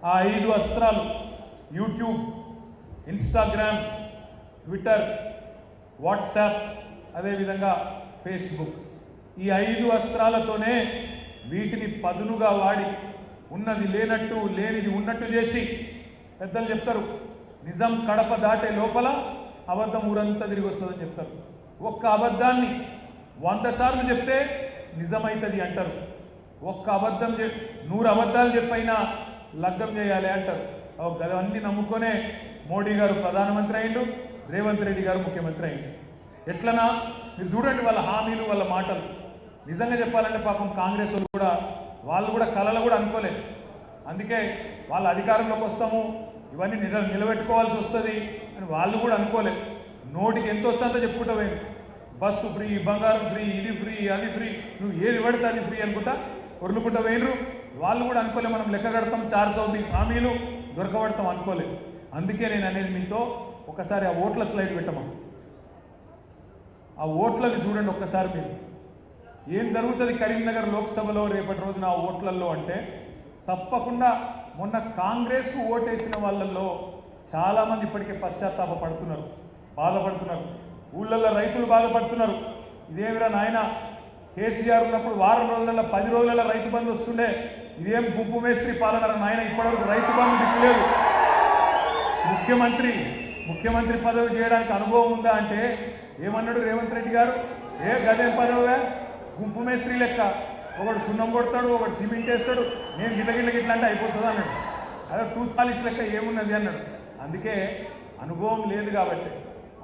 ఆ 5 అస్త్రాలు YouTube, Instagram, Twitter, WhatsApp, అదేవిధంగా ఫేస్బుక్, ఈ 5 అస్త్రాలతోనే వీటిని పదునుగా వాడి ఉన్నది లేనట్టు లేనిది ఉన్నట్టు చేసి పెద్దలు చెప్తారు, నిజం కడప దాటే లోపల అబద్ధం ఊరంతా తిరిగి వస్తుందని చెప్తారు. ఒక్క అబద్ధాన్ని 100 సార్లు చెప్తే నిజమవుతుంది అంటారు. ఒక్క అబద్ధం 100 అబద్ధాలు చెప్పైనా లగ్గం చేయాలి అంటారు. అవన్నీ నమ్ముకొనే మోడీ గారు ప్రధానమంత్రి అయిండు, రేవంత్ రెడ్డి గారు ముఖ్యమంత్రి అయిండు. ఎట్లనా మీరు చూడండి వాళ్ళ హామీలు, వాళ్ళ మాటలు. నిజంగా చెప్పాలంటే పాపం కాంగ్రెస్ వాళ్ళు కూడా కళలు కూడా అనుకోలేదు. అందుకే వాళ్ళ అధికారంలోకి వస్తాము, ఇవన్నీ నిలబెట్టుకోవాల్సి వస్తుంది అని వాళ్ళు కూడా అనుకోలేదు. నోటికి ఎంత వస్తుందో చెప్పుకుంటా పోయింది. బస్సు ఫ్రీ, బంగారం ఫ్రీ, ఇది ఫ్రీ, అది ఫ్రీ, నువ్వు ఏది పడితే అది ఫ్రీ అనుకుంటా వరులుకుంటా పోయినరు. వాళ్ళు కూడా అనుకోలేదు మనం లెక్క కడతాం 420 హామీలు దొరకబడతాం అనుకోలేదు. అందుకే నేను అనేది మీతో ఒకసారి ఆ ఓట్ల స్లైడ్ పెట్టమను. ఆ ఓట్లది చూడండి ఒక్కసారి మీరు. ఏం జరుగుతుంది కరీంనగర్ లోక్సభలో రేపటి రోజున ఆ ఓట్లలో అంటే, తప్పకుండా మొన్న కాంగ్రెస్కు ఓటేసిన వాళ్ళల్లో చాలామంది ఇప్పటికే పశ్చాత్తాప పడుతున్నారు, బాధపడుతున్నారు. ఊళ్ళల్లో రైతులు బాధపడుతున్నారు. ఇదేమిరా నాయన, కేసీఆర్ ఉన్నప్పుడు వారం రోజులలో 10 రోజులలో రైతు బంధు వస్తుండే, ఇదేం గుంపు మేస్త్రి పాలన నాయన, ఇప్పటివరకు రైతు బంధు దిక్కులేదు. ముఖ్యమంత్రి పదవి చేయడానికి అనుభవం ఉందా అంటే ఏమన్నాడు రేవంత్ రెడ్డి గారు, గదేం పదవే, గుంపు మేస్త్రి లెక్క, ఒకడు సున్నం కొడతాడు, ఒకడు సిమెంట్ వేస్తాడు, నేను గిట్ల అంటే అయిపోతుంది అన్నాడు. అదే టూత్ పాలిష్ లెక్క ఏమున్నది అన్నాడు. అందుకే అనుభవం లేదు కాబట్టి,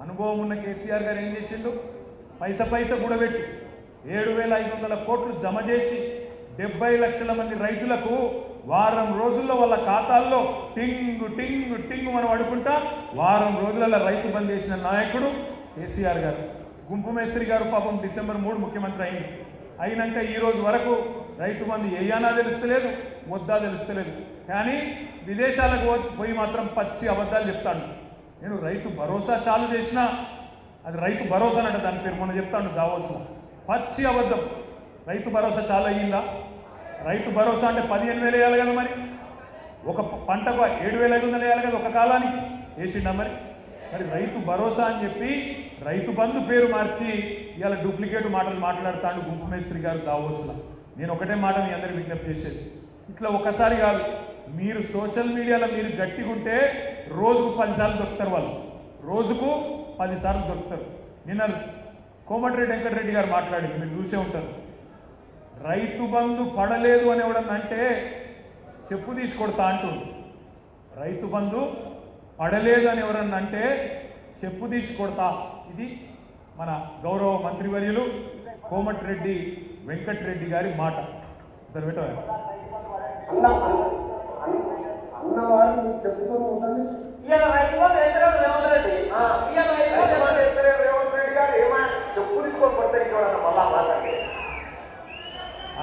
అనుభవం ఉన్న కేసీఆర్ గారు ఏం చేసిండు, పైస కూడబెట్టి 7,500 కోట్లు జమ చేసి 70 లక్షల మంది రైతులకు వారం రోజుల్లో వాళ్ళ ఖాతాల్లో టింగు మనం అడుకుంటా వారం రోజులలో రైతు బంద్ చేసిన నాయకుడు కేసీఆర్ గారు. గుంపు మేస్త్రి గారు పాపం డిసెంబర్ 3 ముఖ్యమంత్రి అయినాక ఈ రోజు వరకు రైతు బంధు ఏయానా తెలుస్తలేదు, ముద్దా తెలుస్తలేదు. కానీ విదేశాలకు పోయి మాత్రం పచ్చి అబద్ధాలు చెప్తాడు. నేను రైతు భరోసా చాలు చేసినా, అది రైతు భరోసా అంటే దాని పేరు మొన్న చెప్తాను దావోస్లో, పచ్చి అబద్ధం. రైతు భరోసా చాలా అయ్యిందా? రైతు భరోసా అంటే 15,000 వేయాలి కదా, మరి ఒక పంటకు 7,500 వేయాలి కదా ఒక కాలానికి, వేసిండా మరి రైతు భరోసా అని చెప్పి రైతు బంధు పేరు మార్చి ఇవాళ డూప్లికేట్ మాటలు మాట్లాడుతాడు గుంపు మేస్త్రి గారు దావోస్లో. నేను ఒకటే మాట మీ అందరికీ విజ్ఞప్తి చేసేది, ఇట్లా ఒకసారి కాదు, మీరు సోషల్ మీడియాలో మీరు గట్టిగుంటే రోజుకు 10 సార్లు దొరుకుతారు, వాళ్ళు రోజుకు 10 సార్లు దొరుకుతారు. నిన్న కోమటిరెడ్డి వెంకటరెడ్డి గారు మాట్లాడింది మీరు చూసే ఉంటారు. రైతు బంధు పడలేదు అని ఎవడన్నంటే చెప్పు తీసి కొడతా అంటుంది. రైతు బంధు పడలేదు అని ఎవరన్నా అంటే చెప్పు తీసి కొడతా. ఇది మన గౌరవ మంత్రివర్యులు కోమటిరెడ్డి వెంకటరెడ్డి గారి మాట.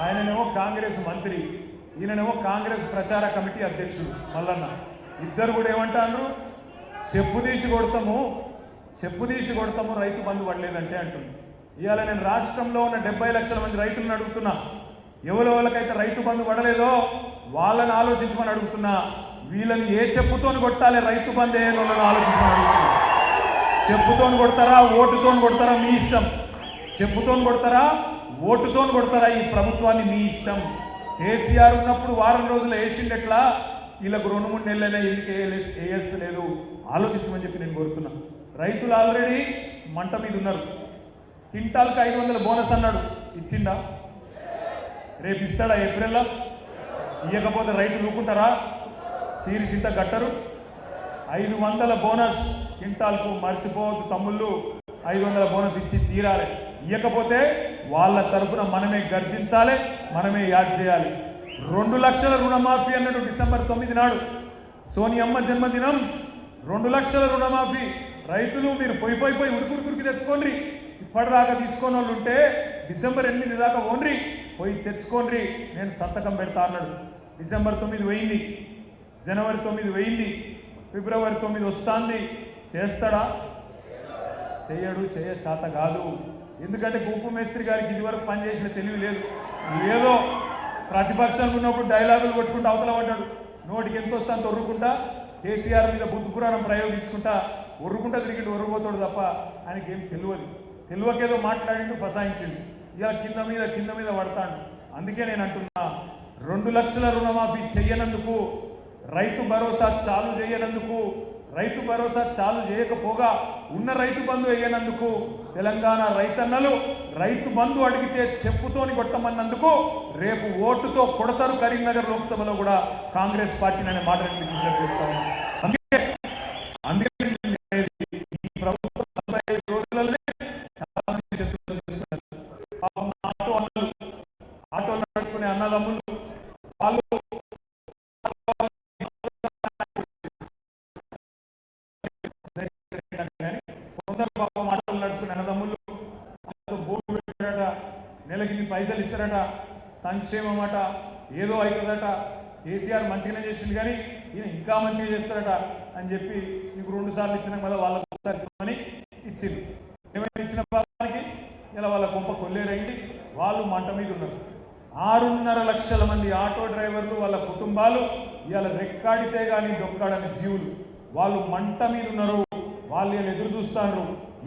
ఆయననేమో కాంగ్రెస్ మంత్రి, ఈయననేమో కాంగ్రెస్ ప్రచార కమిటీ అధ్యక్షుడు మల్లన్న. ఇద్దరు కూడా ఏమంటారు, చెప్పు తీసి కొడతాము రైతు బంధు పడలేదంటే అంటుంది. ఇవాళ నేను రాష్ట్రంలో ఉన్న 70 లక్షల మంది రైతులను అడుగుతున్నా, ఎవరెవరికైతే రైతు బంధు పడలేదో వాళ్ళని ఆలోచించమని అడుగుతున్నా. వీళ్ళని ఏ చెప్పుతోని కొట్టాలి రైతు బంధు ఏ వాళ్ళని ఆలోచించమని అడుగుతున్నా. చెప్పుతోని కొడతారా, ఓటుతోని కొడతారా మీ ఇష్టం. చెప్పుతోని కొడతారా, ఓటుతోని కొడతారా ఈ ప్రభుత్వాన్ని మీ ఇష్టం. కేసీఆర్ ఉన్నప్పుడు వారం రోజులు వేసిండెట్లా, వీళ్ళకు 2-3 నెలలైనా ఎందుకు వేయలేదు ఆలోచించమని చెప్పి నేను కోరుతున్నా. రైతులు ఆల్రెడీ మంట మీద ఉన్నారు. క్వింటాల్కి 500 బోనస్ అన్నాడు, ఇచ్చిండా? రేపు ఇస్తాడా ఏప్రిల్లో? ఇవ్వకపోతే రైతులు ఊకుంటారా? సీరిసింత గట్టరు. 500 బోనస్ క్వింటాల్కు, మర్చిపోవద్దు తమ్ముళ్ళు, 500 బోనస్ ఇచ్చి తీరాలి. ఇవ్వకపోతే వాళ్ళ తరఫున మనమే గర్జించాలి, మనమే యాడ్ చేయాలి. 2 లక్షల రుణమాఫీ అన్నాడు డిసెంబర్ 9 నాడు, సోనియమ్మ జన్మదినం. 2 లక్షల రుణమాఫీ. రైతులు మీరు పోయి ఉరికి తెచ్చుకోండి. ఇప్పటిదాకా తీసుకొని వాళ్ళు ఉంటే డిసెంబర్ 8 దాకా ఓన్రి పోయి తెచ్చుకోండి, నేను సంతకం పెడతా అన్నాడు. డిసెంబర్ 9 పోయింది, జనవరి 9 పోయింది, ఫిబ్రవరి 9 వస్తుంది. చేస్తాడా? చేయడు, శాత కాదు. ఎందుకంటే గుంపు మేస్త్రి గారికి ఇదివరకు పనిచేసిన తెలివి లేదు. ఏదో ప్రతిపక్షంలో ఉన్నప్పుడు డైలాగులు కొట్టుకుంటూ అవతల పడ్డాడు. నోటికి ఎంత వస్తే అంత ఒర్రుకుంటా కేసీఆర్ మీద బుద్ధి పురాణం ప్రయోగించుకుంటా ఒర్రుకుంటా తిరిగి ఒర్రుపోతాడు తప్ప ఆయనకి ఏం తెలియకేదో మాట్లాడిండు ఫసాయించిండు ఇలా కింద మీద పడతాడు. అందుకే నేను అంటున్నా 2 లక్షల రుణమాఫీ చెయ్యనందుకు, రైతు భరోసా చాలు చేయనందుకు, రైతు భరోసా చాలు చేయకపోగా ఉన్న రైతు బంధు వేయనందుకు, తెలంగాణ రైతన్నలు రైతు బంధు అడిగితే చెప్పుతోని కొట్టమన్నందుకు రేపు ఓటుతో కొడతారు కరీంనగర్ లోక్సభలో కూడా కాంగ్రెస్ పార్టీని అనే మాట చేస్తాను. అందుకే ఈ ప్రభుత్వం 45 రోజులలోనే చాలా మంది శత్రువులు చేస్తున్నారు. ఆటోలు నడుపుకునే అన్నదమ్ములు వాళ్ళు ఆటోలు నడుపుకునే అన్నదమ్ములు బోర్డు పెట్టారట, నెలకి పైసలు ఇస్తారట, సంక్షేమం అట, ఏదో అవుతుందట, కేసీఆర్ మంచిగానే చేసింది కానీ ఈయన ఇంకా మంచిగా చేస్తారట అని చెప్పి మీకు 2 సార్లు ఇచ్చిన కదా వాళ్ళకు ఒకసారి ఇచ్చింది. ఏమైనా ఇచ్చిన వాళ్ళకి ఇలా వాళ్ళ కొంప కొల్లేరైంది. వాళ్ళు మంట మీద ఉన్నారు. 6.5 లక్షల మంది ఆటో డ్రైవర్లు వాళ్ళ కుటుంబాలు ఇవాళ రెక్కాడితే కానీ దొక్కాడని జీవులు వాళ్ళు మంట మీద ఉన్నారు. వాళ్ళు ఎదురు చూస్తారు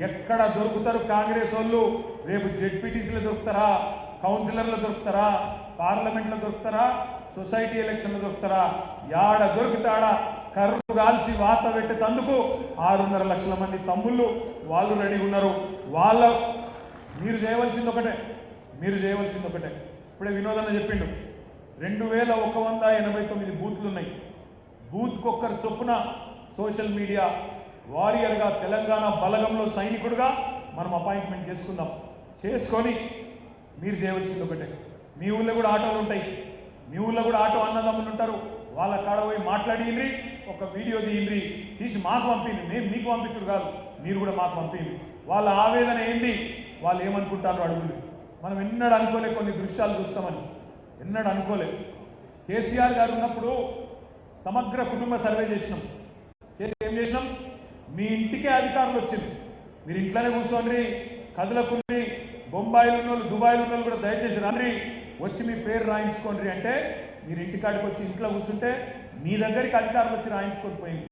ఎక్కడ దొరుకుతారు కాంగ్రెస్ వాళ్ళు. రేపు జెడ్పీటీసీలో దొరుకుతారా, కౌన్సిలర్లు దొరుకుతారా, పార్లమెంట్లో దొరుకుతారా, సొసైటీ ఎలక్షన్లో దొరుకుతారా, యాడ దొరుకుతాడా కర్రు కాల్చి వాత పెట్టేందుకు 6.5 లక్షల మంది తమ్ముళ్ళు వాళ్ళు రెడీ ఉన్నారు. మీరు చేయవలసింది ఒకటే. ఇప్పుడే వినోదన్న చెప్పిండు 2189 బూత్లు ఉన్నాయి. బూత్కి ఒక్కరు చొప్పున సోషల్ మీడియా వారియర్గా తెలంగాణ బలగంలో సైనికుడుగా మనం అపాయింట్మెంట్ చేసుకొని మీరు చేయవలసింది ఒకటే. మీ ఊళ్ళో కూడా ఆటోలు ఉంటాయి, మీ ఊళ్ళో కూడా ఆటో అన్నదమ్ములు ఉంటారు. వాళ్ళ కాడ పోయి మాట్లాడిండ్రి, ఒక వీడియో తీసి మాకు పంపింది. మేము మీకు పంపించరు కాదు, మీరు కూడా మాకు పంపింది. వాళ్ళ ఆవేదన ఏంటి, వాళ్ళు ఏమనుకుంటారో అడుగులు. మనం ఎన్నడూ అనుకోలే కొన్ని దృశ్యాలు చూస్తామని, ఎన్నడూ అనుకోలే. కేసీఆర్ గారు ఉన్నప్పుడు సమగ్ర కుటుంబ సర్వే చేసినాం. ఏం చేసినాం, మీ ఇంటికే అధికారులు వచ్చింది. మీరు ఇంట్లోనే కూర్చోండి, కదులకుండ్రి, బొంబాయిలో ఉన్న వాళ్ళు దుబాయ్లో ఉన్న వాళ్ళు కూడా దయచేసి రండి, వచ్చి మీ పేరు రాయించుకోండి అంటే మీరు ఇంటికాడికి వచ్చి ఇంట్లో కూర్చుంటే మీ దగ్గరికి అధికారులు వచ్చి రాయించుకొని పోయింది.